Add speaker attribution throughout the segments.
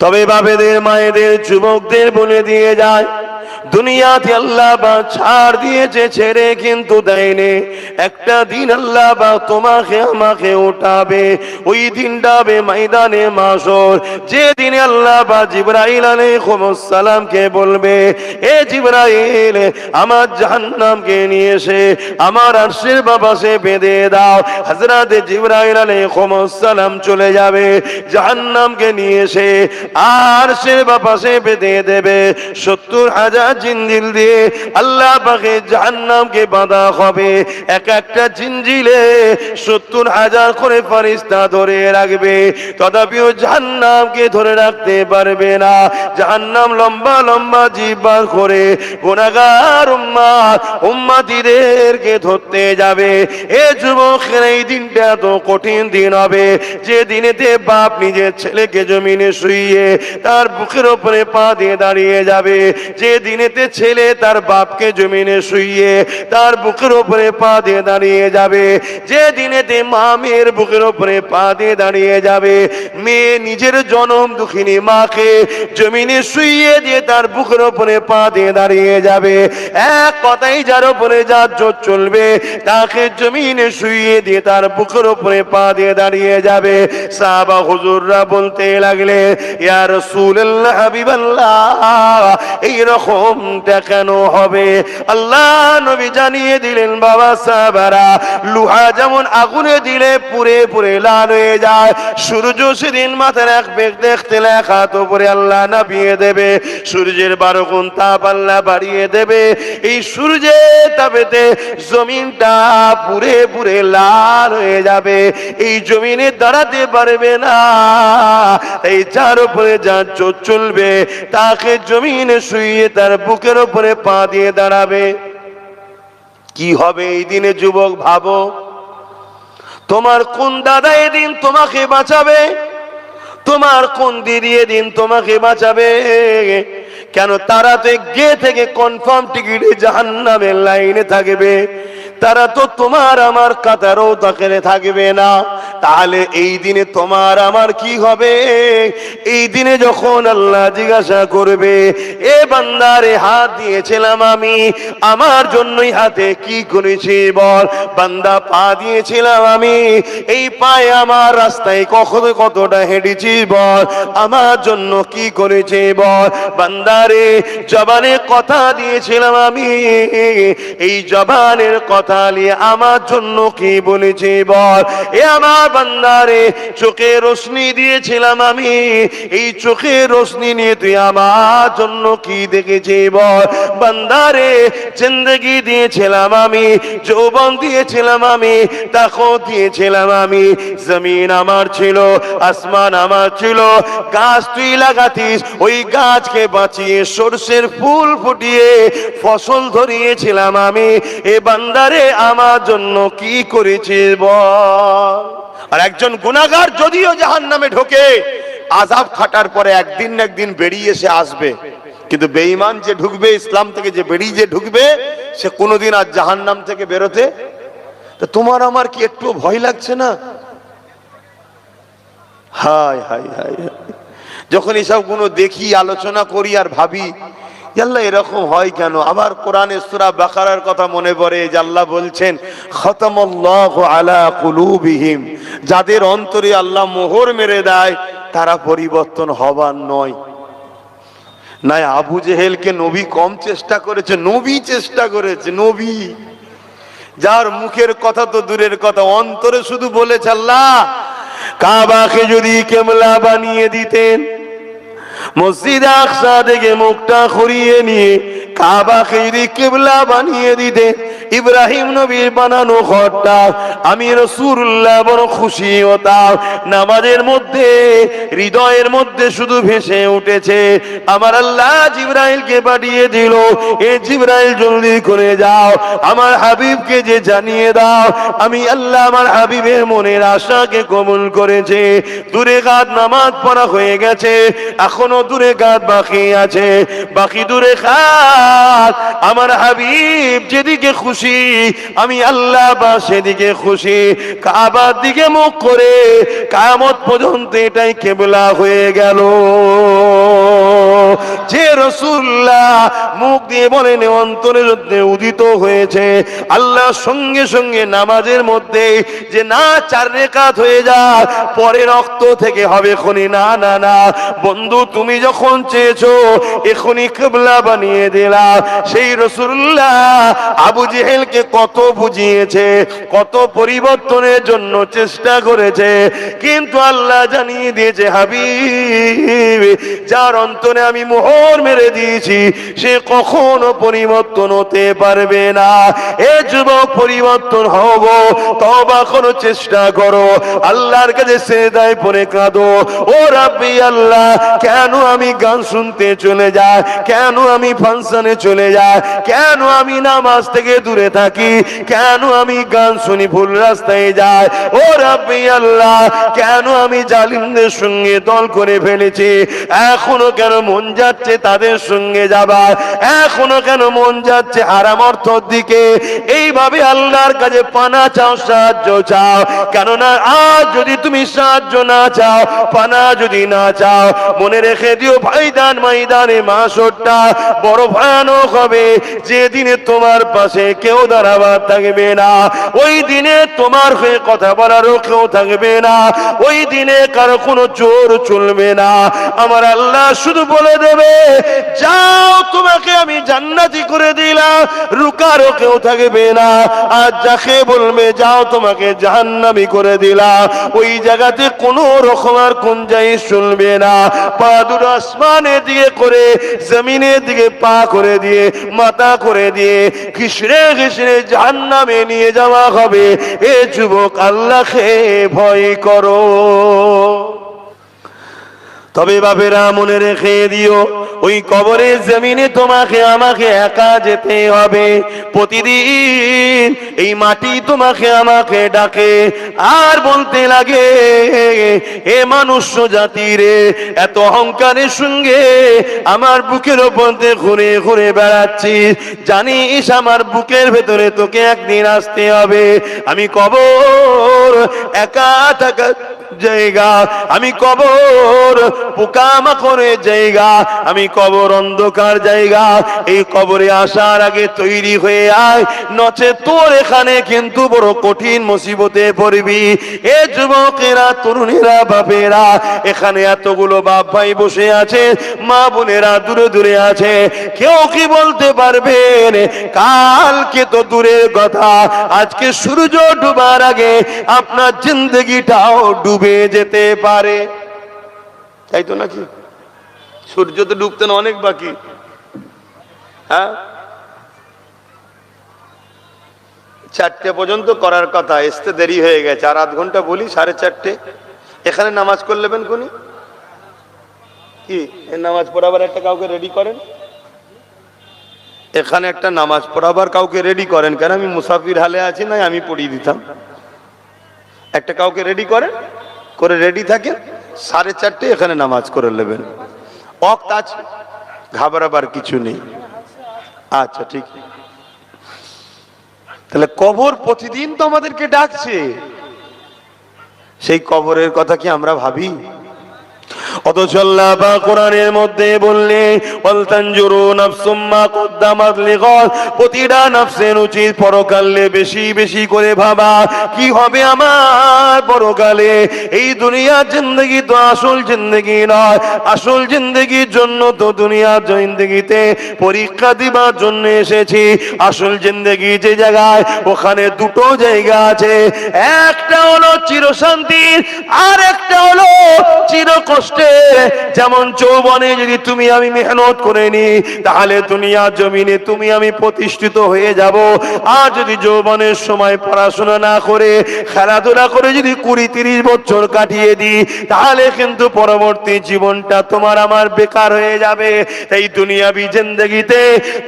Speaker 1: তবে বাবেদের মায়েদের যুবকদের বলে দিয়ে যায়, দুনিয়াতে আল্লাহ বা ছাড় দিয়েছে, ছেড়ে কিন্তু দেয়নি। একটা দিন আল্লাহ বা তোমাকে আমাকে উঠাবে, ওই দিনটা হবে ময়দানে মাশর। যে দিনে আল্লাহ বা জিবরাইল আলাইহিস সালামকে বলবে, এ জিবরাইল, আমার জাহান্নামকে নিয়ে এসে আমার আরশের বাপাশে বেঁধে দাও। হযরত জিবরাইল আলাইহিস সালাম চলে যাবে, জাহান্নামকে নিয়ে এসে আরশের বাপাশে বেঁধে দেবে। 70,000 জিঞ্জিল দিয়ে আল্লাহ পাকে জাহান্নামকে বাঁধা হবে। এক একটা জিঞ্জিলে 70,000 করে ফেরেশতা ধরে রাখবে, তথাপিও জাহান্নামকে ধরে রাখতে পারবে না। জাহান্নাম লম্বা লম্বা জিহ্বা বার করে গুনাহগার উম্মতিদেরকে ধরতে যাবে। এ যুবকের, এই দিনটা এত কঠিন দিন হবে, যে দিনেতে বাপ নিজের ছেলেকে জমিনে শুইয়ে তার বুকের উপরে পা দিয়ে দাঁড়িয়ে যাবে। যে দিনেতে ছেলে তার বাপকে জমিনে শুইয়ে তার বুকের উপরে পা দিয়ে দাঁড়িয়ে যাবে। যে দিনেতে মা মেয়ের বুকের উপরে পা দিয়ে দাঁড়িয়ে যাবে। মেয়ে নিজের জনম দুঃখিনী মাকে জমিনে শুইয়ে দিয়ে তার বুকের উপরে পা দিয়ে দাঁড়িয়ে যাবে। এক কথাই, যার উপরে যার জোর চলবে তাকে জমিনে শুইয়ে দিয়ে তার বুকের উপরে পা দিয়ে দাঁড়িয়ে যাবে। সাহাবা হুজুররা বলতে লাগলে, ইয়া রাসূলুল্লাহ, হাবিবাল্লাহ, এইরকমটা কেন হবে? আল্লাহ নবী জানিয়ে দিলেন, বাবা সাহাবারা, লোহা যেমন আগুনে দিলে পুড়ে পুড়ে লাল হয়ে যায়, সূর্য সেদিন মাথার এক বেগ দেখতে লেখাত উপরে আল্লাহ নামিয়ে দেবে। সূর্যের 12 গুণ তাপ আল্লাহ বাড়িয়ে দেবে। এই সূর্যের তাপেতে জমিনটা পুড়ে পুড়ে লাল হয়ে যাবে। এই জমিনে দাঁড়াতে পারবে না। এই যার উপরে যার জোর চলবে তাকে জমিনে শুইয়ে তার বুকের উপরে পা দিয়ে দাঁড়াবে। কি হবে এই দিনে যুবক? ভাবো, তোমার কোন দাদা এদিন তোমাকে বাঁচাবে? তোমার কোন দিদি এদিন তোমাকে বাঁচাবে? কেন, তারা তো গে থেকে কনফার্ম টিকিটে জাহান্নামের লাইনে থাকবে। তারা তো তোমার আমার কাতারও তাকে থাকবে না। তাহলে এই দিনে তোমার আমার কি হবে? এই দিনে যখন আল্লাহ জিজ্ঞাসা করবে, এ বান্দারে, হাত দিয়েছিলাম আমি, আমার জন্যই হাতে কি করেছি বল? বান্দা, পা দিয়েছিলাম আমি, এই পায়ে আমার রাস্তায় কতটা হেঁটেছি বল? আমার জন্য কি করেছি বল? বান্দারে, জবানে কথা দিয়েছিলাম আমি, এই জবানের কথা নিয়ে আমার জন্য কি বলেছি বল? এ আমার বান্দারে, চোখে রোশনি দিয়েছিলাম আমি, এই চোখের রোশনি নিয়ে তুই আমার জন্য কি দেখেছি বল? বান্দারে, জিন্দেগি দিয়েছিলাম আমি, যৌবন দিয়েছিলাম আমি, তাকত দিয়েছিলাম আমি, জমিন আমার ছিল, আসমান আমার ছিল, গাছ তুই লাগাতিস, ওই গাছকে বাঁচিয়ে সরষের ফুল ফুটিয়ে ফসল ধরিয়েছিলাম আমি। এ বান্দারে, আমার জন্য কি করেছিস বল? আর একজন গুনাহগার যদিও জাহান্নামে ঢোকে, আযাব খাটার পরে একদিন না একদিন বেরিয়ে এসে আসবে। কিন্তু বেঈমান যে ঢুকবে, ইসলাম থেকে যে বেরিয়ে যে ঢুকবে, সে কোনোদিন আর জাহান্নাম থেকে বেরোতে। তা তোমার আমার কি একটু ভয় লাগছে না? হায় হায় হায়, যখন এসব গুলো দেখি, আলোচনা করি আর ভাবি, আল্লাহ এরকম হয় কেন? আবার কোরআনে সূরা বাকারার কথা মনে পড়ে, যে আল্লাহ বলছেন, খতামাল্লাহু আলা কুলুবিহিম, যাদের অন্তরে আল্লাহ মোহর মেরে দেয় তারা পরিবর্তন হবার নয়। না, আবু জেহেলকে নবী কম চেষ্টা করেছে? নবী চেষ্টা করেছে। নবী, যার মুখের কথা তো দূরের কথা, অন্তরে শুধু বলেছে, আল্লাহ কাবাকে যদি কিবলা বানিয়ে দিতেন, মসজিদ আকসা থেকে মুখটা ঘুরিয়ে নিয়ে কাবাকে যদি কিবলা বানিয়ে দিতেন, ইব্রাহিম নবীর বানানো ঘরটা, আমি রাসূলুল্লাহ বড় খুশি হতাম। নামাজের মধ্যে, হৃদয়ের মধ্যে শুধু ভেসে উঠেছে, আমার আল্লাহ জিবরাইলকে পাঠিয়ে দিল, এ জিবরাইল জলদি করে যাও, আমার হাবিবকে যে জানিয়ে দাও, আমি আল্লাহ আমার হাবিবের মনের আশাকে কবুল করেছে। দূরে কাত নামাজ পড়া হয়ে গেছে, এখনো দূরে কাত বাকি আছে, বাকি দূরে কাত আমার হাবিব যেদিকে খুশি খুশি, আমি আল্লাহ বা সেদিকে খুশি। কাবার দিকে মুখ করে কিয়ামত পর্যন্ত এটাই কিবলা হয়ে গেল। যে রাসূলুল্লাহ মুখ দিয়ে বলেন অন্তরের মধ্যে উদিত হয়েছে, আল্লাহ সঙ্গে সঙ্গে নামাজের মধ্যে যে না 4 রাকাত হয়ে যায় পরে রক্ত থেকে হবে খনি, না না না বন্ধু, তুমি যখন চেয়েছো এখনই কিবলা বানিয়ে দিলা। সেই রাসূলুল্লাহ আবু জেহেলকে কত বুঝিয়েছে, কত পরিবর্তনের জন্য চেষ্টা করেছে, কিন্তু আল্লাহ জানিয়ে দিয়েছে হাবিব যার অন্তরে আমি মোহর মেরে দিয়েছি সে কখনো পরিবর্তন হতে পারবে না। এ যুবক পরিবর্তন হব, তওবা করো, চেষ্টা করো, আল্লাহর কাছে সিজদায় পড়ে কাঁদো, ও রাব্বি আল্লাহ কেন আমি গান শুনতে চলে যাই, কেন আমি ফাংশনে চলে যাই, কেন আমি নামাজ থেকে দূরে থাকি, কেন আমি গান শুনি ভুল রাস্তায় যাই, ও রাব্বি আল্লাহ কেন আমি জালিমদের সঙ্গে দল করে ফেলেছি, এখনো কেন মন যাচ্ছে তাদের সঙ্গে যাবার, এখনো কেন মন যাচ্ছে হারাম অর্থের দিকে। এইভাবে আল্লাহর কাছে পানা চাও, সাহায্য চাও, কেননা আজ যদি তুমি সাহায্য না চাও, পানা যদি না চাও, মনে রেখে দিও ভাইদান ময়দানে মাশরটা বড় ভয়ানক হবে। যেদিনে তোমার পাশে কেউ দাঁড়াবার থাকবে না, ওই দিনে তোমার হয়ে কথা বলারও কেউ থাকবে না, ওই দিনে কারো কোনো জোর চলবে না। আমার আল্লাহ শুধু বলে দেবে যাও তোমাকে আমি জান্নাতি করে দিলাম, রুকারও কেউ থাকবে না। আর যাকে বলবে যাও তোমাকে জাহান্নামী করে দিলাম, ওই জায়গাতে কোনো রকম আর গুঞ্জাইশ শুনবে না। পা দুটো আসমানের দিকে করে জমিনের দিকে পা করে দিয়ে মাথা করে দিয়ে ঘিসড়ে ঘিসড়ে জাহান্নামে নিয়ে যাওয়া হবে। এ যুবক আল্লাহকে ভয় করো। তবে বাপেরা মনে রেখে দিও ওই কবরের জমিনে তোমাকে আমাকে একা যেতে হবে। প্রতিদিন এই মাটি তোমাকে আমাকে ডাকে আর বলতে লাগে এ মনুষ্য জাতি রে, এত অহংকারের সঙ্গে আমার বুকের ওপর দিয়ে ঘুরে ঘুরে বেড়াচ্ছিস, জানিস আমার বুকের ভেতরে তোকে একদিন আসতে হবে। আমি কবর একা থাকা জায়গা, আমি কবর পোকামাকড়ের জায়গা, আমি কবর অন্ধকার জায়গা। এই কবরে আসার আগে তৈরি হয়ে আয়, নচে তোর এখানে কিন্তু বড় কঠিন মুসিবতে পড়বি। এ যুবকেরা, তরুণীরা, বাপেরা, এখানে এতগুলো বাপ ভাই বসে আছে, মা বোনেরা দূরে দূরে আছে, কেউ কি বলতে পারবেন কালকে তো দূরের কথা, আজকে সূর্য ডুবার আগে আপনার জিন্দগিটাও ডুবে যেতে পারে, তাই তো নাকি? সূর্য তো ডুবতে না অনেক বাকি। হ্যাঁ, 4টে পর্যন্ত করার কথা, আসতে দেরি হয়ে গেছে, আর আধ ঘন্টা বলি 4:30। এখানে নামাজ করলেবেন কোনি কি নামাজ পড়াবার একটা কাউকে রেডি করেন, এখানে একটা নামাজ পড়াবার কাউকে রেডি করেন। কেন আমি মুসাফির হালে আছি, না আমি পড়িয়ে দিতাম। একটা কাউকে রেডি করেন, করে রেডি থাকেন, 4:30 এখানে নামাজ করে নেবেন। ওয়াক্ত আছে, ঘাবড়াবার কিছু নেই। আচ্ছা ঠিক। তাহলে কবর প্রতিদিন তো আমাদেরকে ডাকছে, সেই কবরের কথা কি আমরা ভাবি? অথচ আল্লাহ পাক কোরআনের মধ্যে বললে ওয়াল তানজুরু নাফসুম মা কদ্দামাত লিগাদ, প্রতিটা নফসের উচিত পরকালে বেশি বেশি করে ভাবা কি হবে আমার পরকালে। এই দুনিয়ার জিন্দেগি তো আসল জিন্দেগি নয়, আসল জিন্দেগির জন্য তো দুনিয়ার জিন্দেগিতে পরীক্ষা দিবার জন্য এসেছি। আসল জিন্দেগি যে জায়গায়, ওখানে দুটো জায়গা আছে, একটা হলো চিরশান্তির, আর একটা হলো চির কষ্টে। যেমন যৌবনে যদি তুমি আমি মেহনত করে নি, তাহলে দুনিয়ার জমিনে তুমি আমি প্রতিষ্ঠিত হয়ে যাব। আর যদি যৌবনের সময় পড়াশোনা না করে খেলাধুলা করে যদি 20-30 বছর কাটিয়ে দিই, তাহলে কিন্তু পরবর্তী জীবনটা তোমার আমার বেকার হয়ে যাবে। তাই দুনিয়াবি জিন্দেগিতে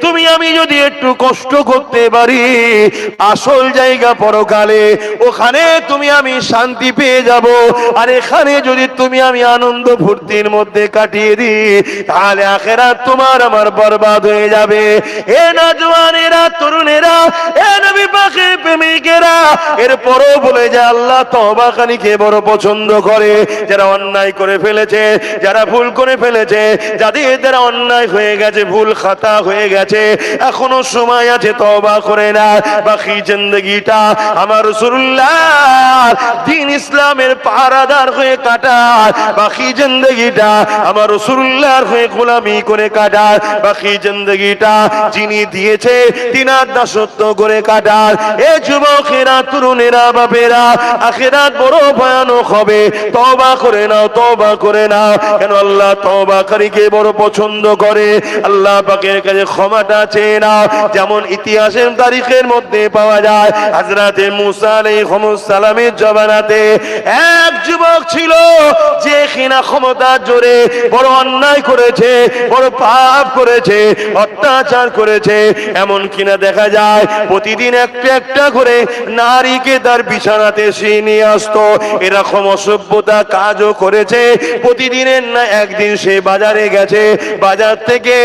Speaker 1: তুমি আমি যদি একটু কষ্ট করতে পারি, আসল জায়গা পরকালে, ওখানে তুমি আমি শান্তি পেয়ে যাব। আর এখানে যদি তুমি আমি আনন্দ ফুর্তির মধ্যে কাটিয়ে দিই, তাহলে আখিরাত তোমার আমার বরবাদ হয়ে যাবে। এ নওজওয়ানেরা, তরুণেরা, এ নবী পাকের প্রেমিকেরা, এরপরও বলে যে আল্লাহ তওবাকারীকে বড় পছন্দ করে। যারা অন্যায় করে ফেলেছে, যারা ভুল করে ফেলেছে, যাদের দ্বারা অন্যায় হয়ে গেছে, ভুল খাতা হয়ে গেছে, এখনো সময় আছে, তওবা করে না। বাকি জিন্দেগিটা আমার রাসূলুল্লাহ দ্বীন ইসলামের পাহারাদার হয়ে কাটার, বাকি জিন্দেগিটা আমার রাসূলুল্লাহর হয়ে গোলামি করে কাটার, বাকি জিন্দেগিটা যিনি দিয়েছে তিনার দাসত্ব করে কাটার। এ যুবকেরা, তরুণেরা, বাপেরা, আখিরাত বড় ভয়ানক হবে। তওবা করে নাও, তওবা করে নাও। কেন আল্লাহ তওবাকারীকে বড় পছন্দ করে। আল্লাহ পাকের কাছে ক্ষমাটা চেয়ে নাও। যেমন ইতিহাসের তারিখের মধ্যে পাওয়া যায়, হযরতে মুসা আলাইহিস সালামের জমানাতে এক যুবক ছিল যে কিনা ক্ষমতার জোরে বড় অন্যায় করেছে, বড় পাপ করেছে, অত্যাচার করেছে। এমন কিনা দেখা যায় প্রতিদিন একটা একটা করে নারীকে তার বিছানাতে সে নিয়ে আসতো। এরকম অসভ্যতা কাজও করেছে। প্রতিদিনের না একদিন সে বাজারে গেছে, বাজার থেকে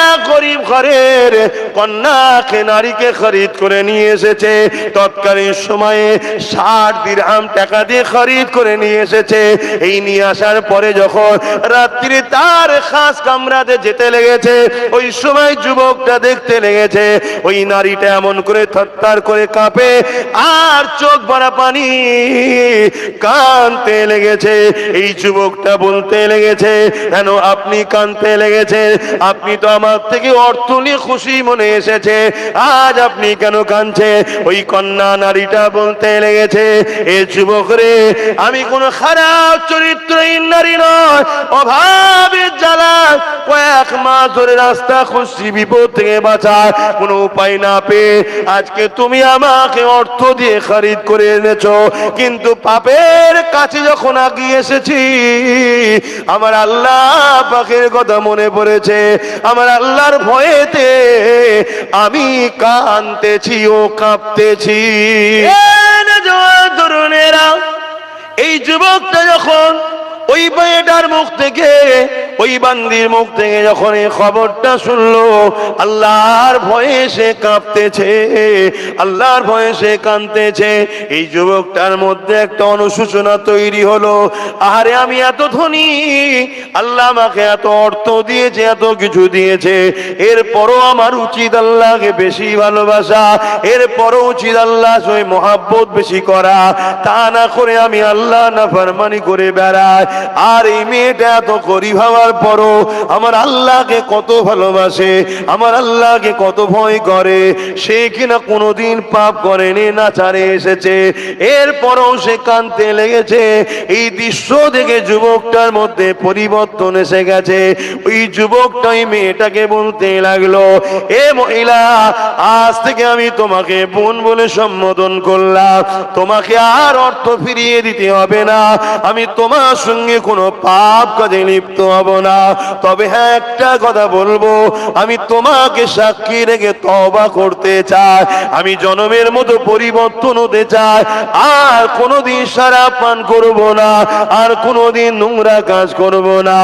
Speaker 1: এক গরিব ঘরের কন্যাকে, নারীকে খরিদ করে নিয়ে এসেছে। তৎকালীন সময়ে 60 দিরহাম টাকা দিয়ে খরিদ করে নিয়ে এসেছে। এই নিয়ে আসার পরে যখন রাত্রি তার খাস কামরাতে যেতে লেগেছে, ওই সময় যুবকটা দেখতে লেগেছে ওই নারীটা এমন করে থরথর করে কাঁপে আর চোখ ভরা পানি, কাঁদতে লেগেছে। এই যুবকটা বলতে লেগেছে, কেন আপনি কাঁদতে লেগেছে? আপনি তো আমার থেকে অর্থ নিয়ে খুশি মনে এসেছে, আজ আপনি কেন কাঁদছে? ওই কন্যা নারীটা বলতে লেগেছে, এ যুবক রে, আমি কোনো খারাপ চরিত্রহীন নারী নয়, অভাবের জ্বালা কয়েক মাস ধরে রাস্তা খুঁজছি বিপদ থেকে বাঁচার কোনো উপায় না পেয়ে আজকে তুমি আমাকে অর্থ দিয়ে খরিদ করে এনেছো। কিন্তু পাপের কাছে যখন আগিয়ে এসেছি, আমার আল্লাহ পাকের কথা মনে পড়েছে। আমার আল্লাহর ভয়েতে আমি কাঁদতেছি ও কাঁপতেছি। তরুণেরা, এই যুবকটা যখন ওই মেয়েটার মুখ থেকে, ওই বান্দির মুখ থেকে যখন এই খবরটা শুনলো, আল্লাহর ভয়ে সে কাঁপতেছে, আল্লাহর ভয়ে সে কাঁদতেছে। এই যুবকটার মধ্যে একটা অনুশোচনা তৈরি হলো, আরে আমি এত ধনী, আল্লাহ আমাকে এত অর্থ দিয়েছে, এত কিছু দিয়েছে, এরপরও আমার উচিত আল্লাহকে বেশি ভালোবাসা, এরপরও উচিত আল্লাহ সঙ্গে মহাব্বত বেশি করা। তা না করে আমি আল্লাহ নাফরমানি করে বেড়াই। আর এই মেয়েটা এত গরিব হওয়ার পরও আমার আল্লাহকে কত ভালোবাসে, আমার আল্লাহকে কত ভয় করে। সে কিনা কোনোদিন পাপ করেনি, না ছাড়ে এসেছে, এরপরও সে কাঁদতে লেগেছে। এই দৃশ্য দেখে যুবকটার মধ্যে পরিবর্তন এসে গেছে। ওই যুবকটা ওই মেয়েটাকে বলতে লাগলো, এ মহিলা, আজ থেকে আমি তোমাকে বোন বলে সম্বোধন করলাম, তোমাকে আর অর্থ ফিরিয়ে দিতে হবে না, আমি তোমার সঙ্গে কোনো পাপ কাজে লিপ্ত হব না। তবে হ্যাঁ, একটা কথা বলবো, আমি তোমাকে সাক্ষী রেখে তওবা করতে চাই, আমি জনমের মতো পরিবর্তন হতে চাই, আর কোনোদিন শরাব পান করব না, আর কোনোদিন নোংরা কাজ করব না।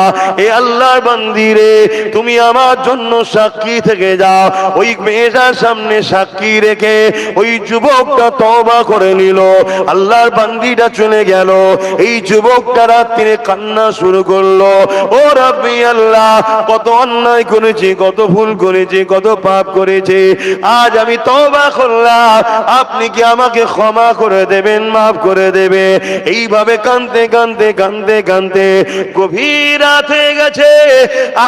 Speaker 1: এ আল্লাহর বান্দি রে, তুমি আমার জন্য সাক্ষী থেকে যাও। ওই মেয়েটার সামনে সাক্ষী রেখে ওই যুবকটা তওবা করে নিল। আল্লাহর বান্দিটা চলে গেল। এই যুবকটা রাত্রে কান্না শুরু করলো, ও রাব্বি আল্লাহ, কত অন্যায় করেছি, কত ভুল করেছি, কত পাপ করেছি, আজ আমি তওবা করলাম, আপনি কি আমাকে ক্ষমা করে দেবেন, মাফ করে দেবে? এইভাবে কাঁদতে কাঁদতে কাঁদতে কাঁদতে গভীর রাত হয়ে গেছে।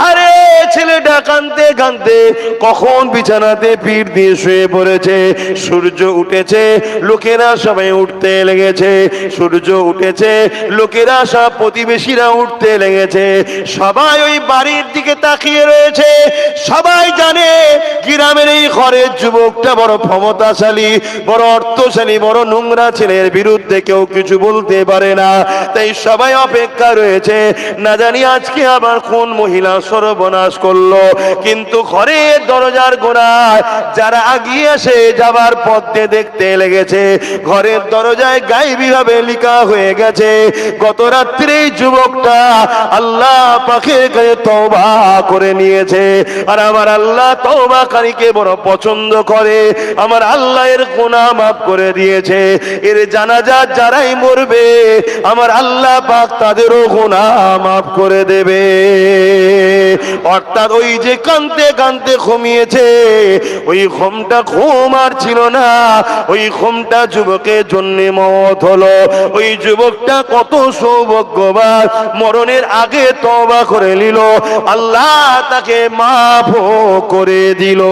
Speaker 1: আরে ছেলেটা কাঁদতে কাঁদতে কখন বিছানাতে পিঠ দিয়ে শুয়ে পড়েছে। সূর্য উঠেছে, লোকেরা সবাই উঠতে লেগেছে। সূর্য উঠেছে, লোকেরা সব প্রতিবেশীরা উঠতে লেগেছে। সব সবাই ওই বাড়ির দিকে তাকিয়ে রয়েছে। সবাই জানে গ্রামের এই ঘরের যুবকটা বড় ক্ষমতাশালী, বড় অর্থশালী, বড় নোংরা ছেলের বিরুদ্ধে কেউ কিছু বলতে পারে না। তাই সবাই অপেক্ষা রয়েছে, না জানি আজকে আবার কোন মহিলা সর্বনাশ করলো। কিন্তু ঘরের দরজার গোড়ায় যারা আগিয়ে এসে যাবার পথে দেখতে লেগেছে, ঘরের দরজায় গায়েবী ভাবে লেখা হয়ে গেছে, গত রাত্রে যুবকটা আল্লাহ পাকের কাছে তওবা করে নিয়েছে। আর আমার আল্লাহ তওবাকারীকে বড় পছন্দ করে, আমার আল্লাহ এর গুনাহ মাফ করে দিয়েছে। এর জানাজা যারাই মরবে আমার আল্লাহ পাক তাদেরও গুনাহ মাফ করে দেবে। অর্থাৎ ওই যে কাঁদতে কাঁদতে ঘুমিয়েছে, ওই ঘুমটা ঘুম আর ছিল না, ওই ঘুমটা যুবকের জন্য মওত হলো। ওই যুবকটা কত সৌভাগ্যবান, মরণের আগে তওবা করে নিল, আল্লাহ তাকে মাফ করে দিল।